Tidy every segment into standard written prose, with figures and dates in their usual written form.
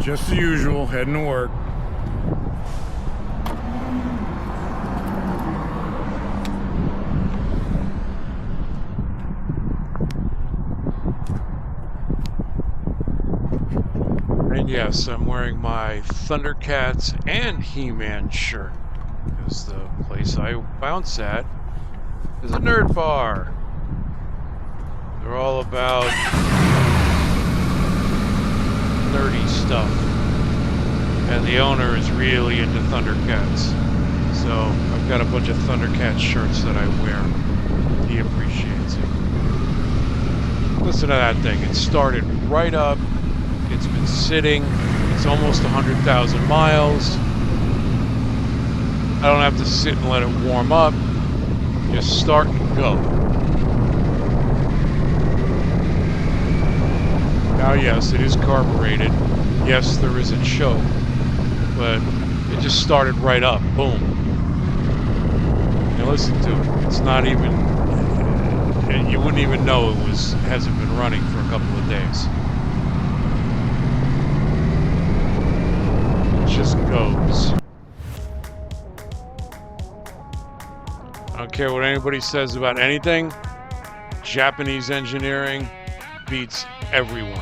Just the usual, heading to work. And yes, I'm wearing my Thundercats and He-Man shirt, because the place I bounce at is a nerd bar. They're all about nerdy stuff, and the owner is really into Thundercats, so I've got a bunch of Thundercats shirts that I wear. He appreciates it. Listen to that thing. It started right up. It's been sitting. It's almost 100,000 miles. I don't have to sit and let it warm up. Just start and go. Now, yes, it is carbureted. Yes, there is a choke, but it just started right up. Boom. Now listen to it. It's not even, and you wouldn't even know it hasn't been running for a couple of days. It just goes. I don't care what anybody says about anything. Japanese engineering beats everyone.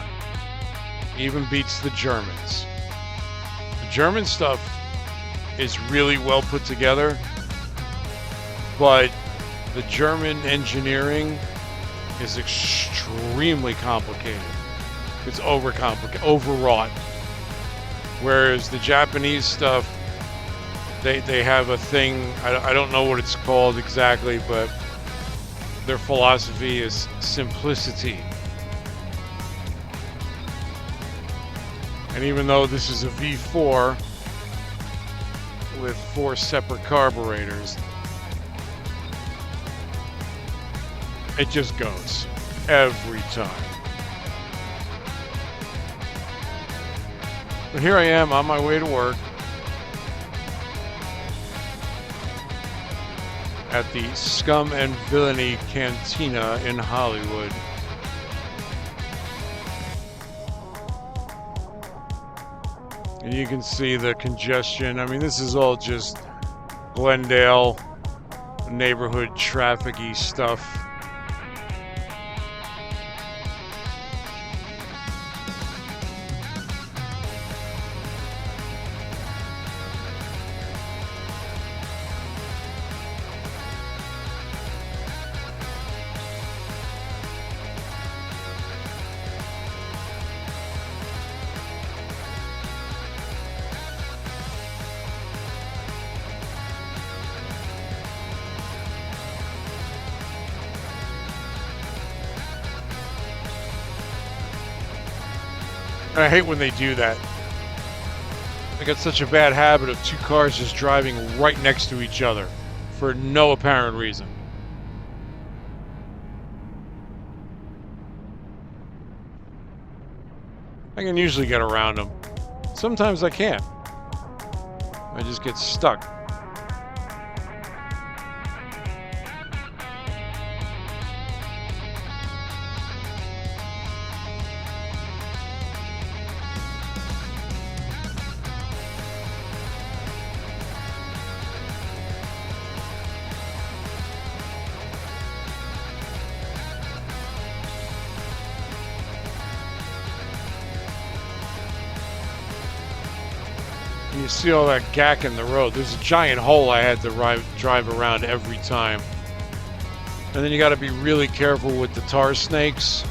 Even beats the Germans. The German stuff is really well put together, but the German engineering is extremely complicated. It's overwrought. Whereas the Japanese stuff, they have a thing, I don't know what it's called exactly, but their philosophy is simplicity. And even though this is a V4 with 4 separate carburetors, it just goes every time. But here I am on my way to work at the Scum and Villainy Cantina in Hollywood. And you can see the congestion. I mean, this is all just Glendale neighborhood traffic-y stuff. I hate when they do that. They got such a bad habit of 2 cars just driving right next to each other for no apparent reason. I can usually get around them. Sometimes I can't. I just get stuck. You see all that gack in the road. There's a giant hole I had to drive around every time. And then you got to be really careful with the tar snakes.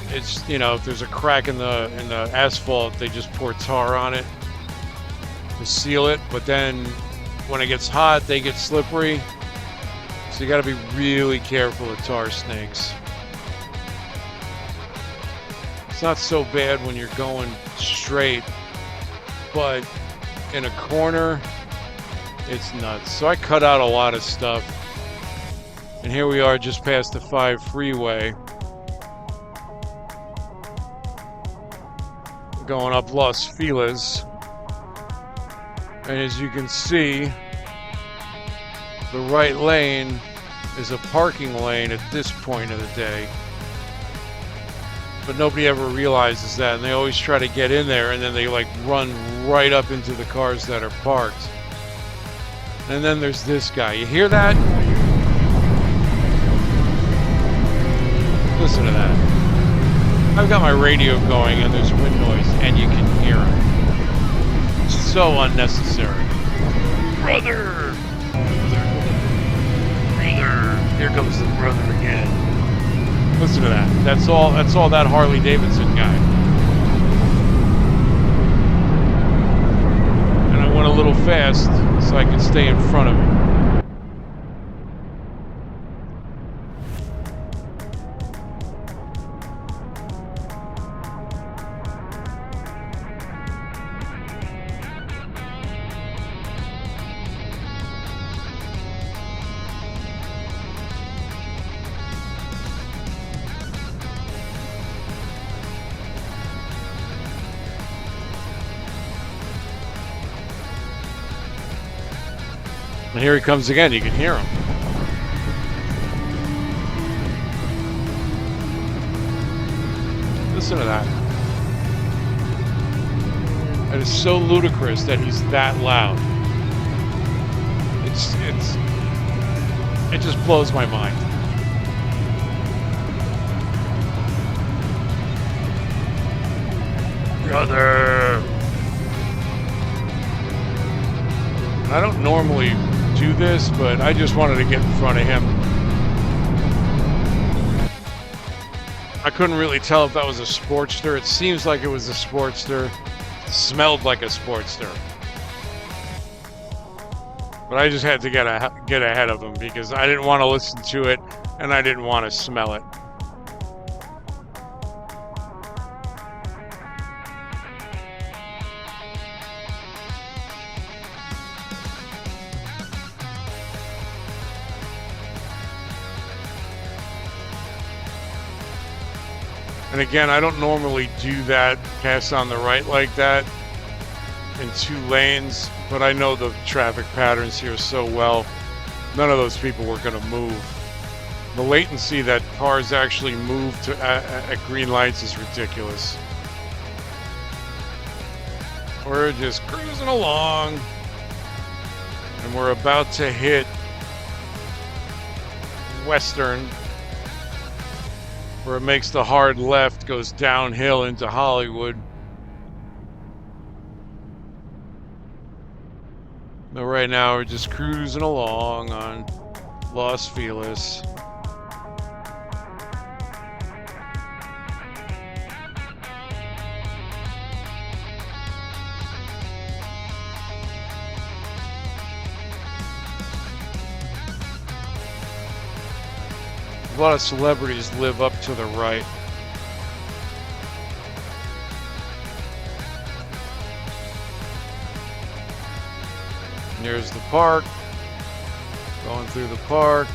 It's, you know, if there's a crack in the asphalt, they just pour tar on it to seal it. But then when it gets hot, they get slippery. So you got to be really careful of tar snakes. It's not so bad when you're going straight, but in a corner, it's nuts. So I cut out a lot of stuff. And here we are just past the 5 freeway. Going up Los Feliz. And as you can see, the right lane is a parking lane at this point of the day. But nobody ever realizes that, and they always try to get in there, and then they like run right up into the cars that are parked. And then there's this guy. You hear that? Listen to that. I've got my radio going, and there's wind noise, and you can hear it. It's so unnecessary. Brother! Brother! Here comes the brother again. Listen to that. That's all that Harley Davidson guy. And I went a little fast so I could stay in front of him. And here he comes again. You can hear him. Listen to that. It is so ludicrous that he's that loud. It just blows my mind. Brother. I don't normally do this, but I just wanted to get in front of him. I couldn't really tell if that was a Sportster. It seems like it was a Sportster. It smelled like a Sportster. But I just had to get ahead of him because I didn't want to listen to it and I didn't want to smell it. And again, I don't normally do that, pass on the right like that in 2 lanes, but I know the traffic patterns here so well. None of those people were going to move. The latency that cars actually move to at green lights is ridiculous. We're just cruising along, and we're about to hit Western, where it makes the hard left, goes downhill into Hollywood. But right now we're just cruising along on Los Feliz. A lot of celebrities live up to the right. And there's the park. Going through the park.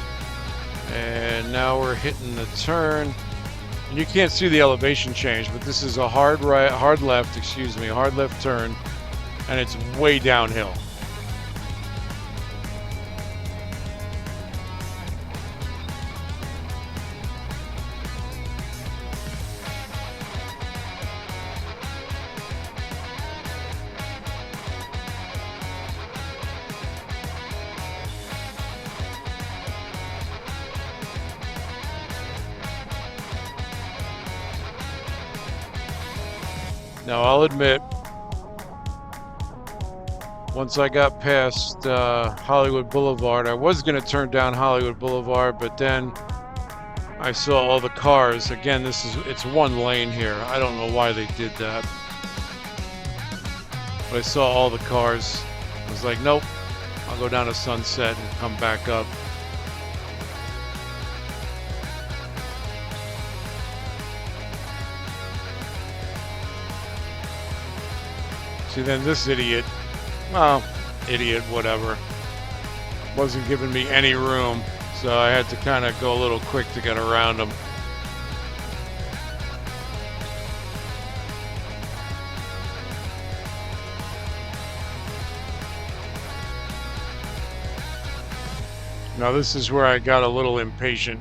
And now we're hitting the turn. And you can't see the elevation change, but this is a hard left turn. And it's way downhill. Now, I'll admit, once I got past Hollywood Boulevard, I was going to turn down Hollywood Boulevard, but then I saw all the cars. Again, it's 1 lane here. I don't know why they did that. But I saw all the cars. I was like, nope, I'll go down to Sunset and come back up. See, then this idiot, well, idiot, whatever, wasn't giving me any room, so I had to kind of go a little quick to get around him. Now this is where I got a little impatient.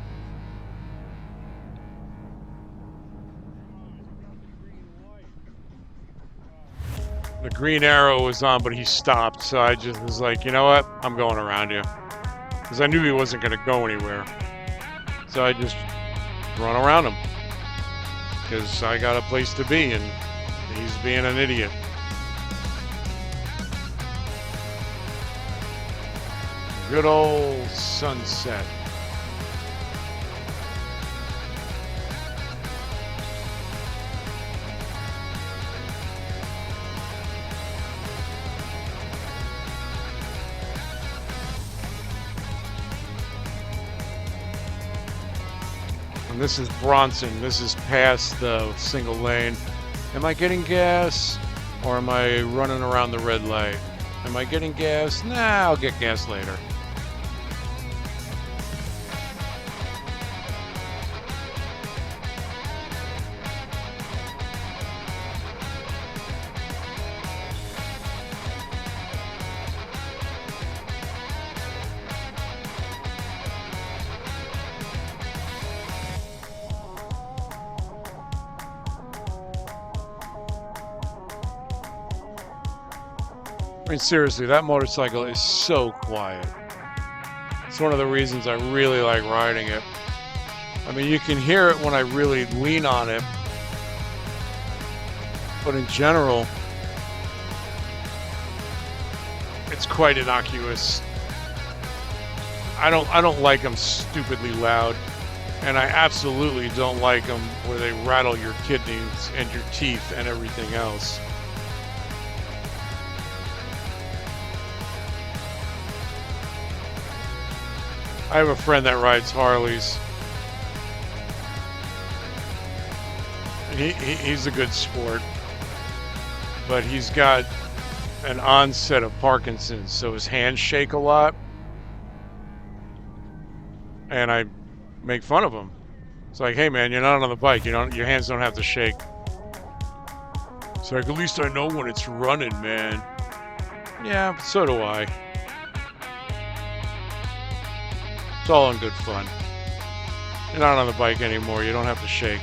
The green arrow was on, but he stopped. So I just was like, you know what? I'm going around you. Because I knew he wasn't going to go anywhere. So I just run around him. Because I got a place to be, and he's being an idiot. Good old sunset. And this is Bronson. This is past the single lane. Am I getting gas, or am I running around the red light? Am I getting gas? Nah, I'll get gas later. I mean, seriously, that motorcycle is so quiet. It's one of the reasons I really like riding it. I mean, you can hear it when I really lean on it, but in general, it's quite innocuous. I don't like them stupidly loud, and I absolutely don't like them where they rattle your kidneys and your teeth and everything else. I have a friend that rides Harleys. He's a good sport, but he's got an onset of Parkinson's, so his hands shake a lot. And I make fun of him. It's like, hey man, you're not on the bike. Your hands don't have to shake. It's like, at least I know when it's running, man. Yeah, so do I. It's all in good fun. You're not on the bike anymore. You don't have to shake.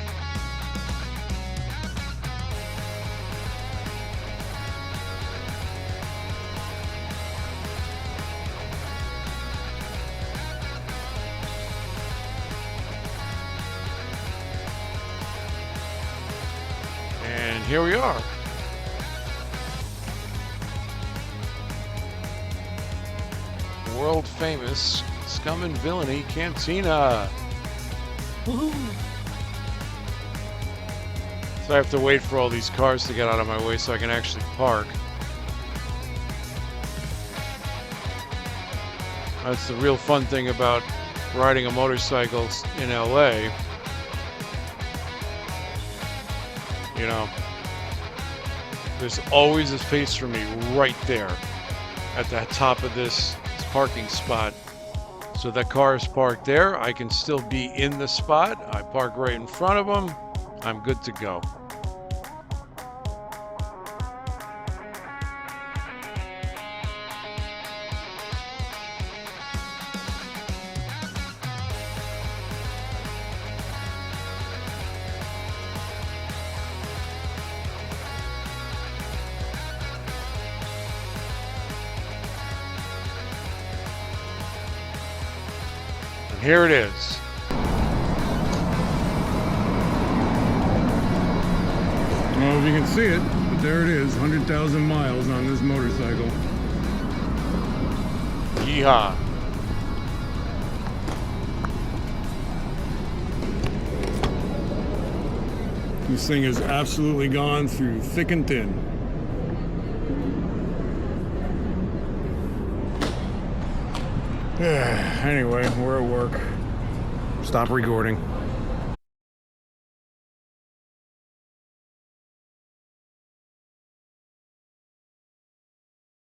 And here we are. World famous Scum and Villainy Cantina. Woohoo! So I have to wait for all these cars to get out of my way so I can actually park. That's the real fun thing about riding a motorcycle in LA. You know, there's always a space for me right there at the top of this parking spot. So that car is parked there. I can still be in the spot. I park right in front of them. I'm good to go. Here it is. I don't know if you can see it, but there it is, 100,000 miles on this motorcycle. Yeehaw. This thing is absolutely gone through thick and thin. Anyway, we're at work. Stop recording.